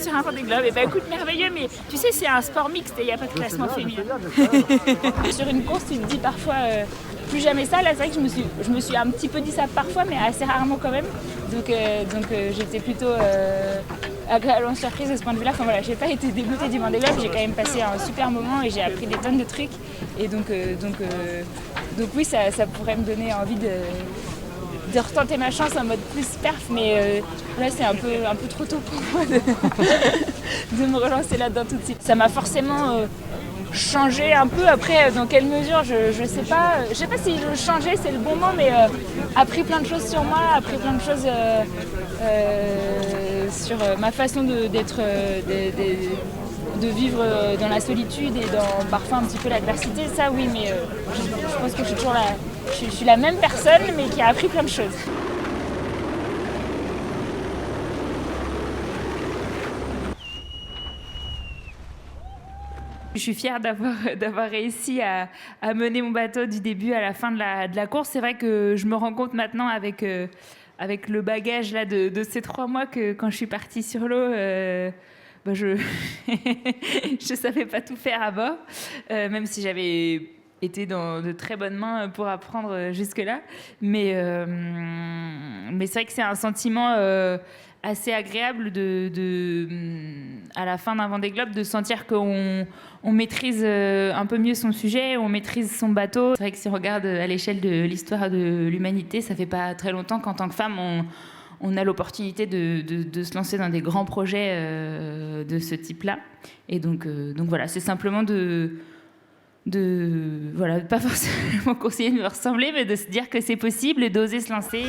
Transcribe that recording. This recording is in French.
sur un Vendée Globe. Et bah écoute, merveilleux, mais tu sais, c'est un sport mixte et il n'y a pas de classement féminin. Sur une course, tu te dis parfois plus jamais ça. Là, c'est vrai que je me suis un petit peu dit ça parfois, mais assez rarement quand même. Donc j'étais plutôt agréablement surprise de ce point de vue-là. Enfin voilà, j'ai pas été dégoûtée du Vendée Globe, j'ai quand même passé un super moment et j'ai appris des tonnes de trucs. Et donc oui, ça pourrait me donner envie de retenter ma chance en mode plus perf, mais là c'est un peu trop tôt pour moi de me relancer là-dedans tout de suite. Ça m'a forcément changé un peu. Après, dans quelle mesure, je sais pas. Je sais pas si changer c'est le bon mot, mais appris plein de choses sur moi, appris plein de choses sur ma façon de vivre dans la solitude et dans parfois un petit peu l'adversité. Ça oui, mais je pense que je suis la même personne, mais qui a appris plein de choses. Je suis fière d'avoir réussi à mener mon bateau du début à la fin de la course. C'est vrai que je me rends compte maintenant avec le bagage là, de ces 3 mois que quand je suis partie sur l'eau, je ne savais pas tout faire à bord, même si j'avais été dans de très bonnes mains pour apprendre jusque-là. Mais c'est vrai que c'est un sentiment assez agréable à la fin d'un Vendée Globe de sentir qu'on maîtrise un peu mieux son sujet, on maîtrise son bateau. C'est vrai que si on regarde à l'échelle de l'histoire de l'humanité, ça fait pas très longtemps qu'en tant que femme, on a l'opportunité de se lancer dans des grands projets de ce type-là. Et donc voilà, c'est simplement voilà, pas forcément conseiller de me ressembler, mais de se dire que c'est possible et d'oser se lancer.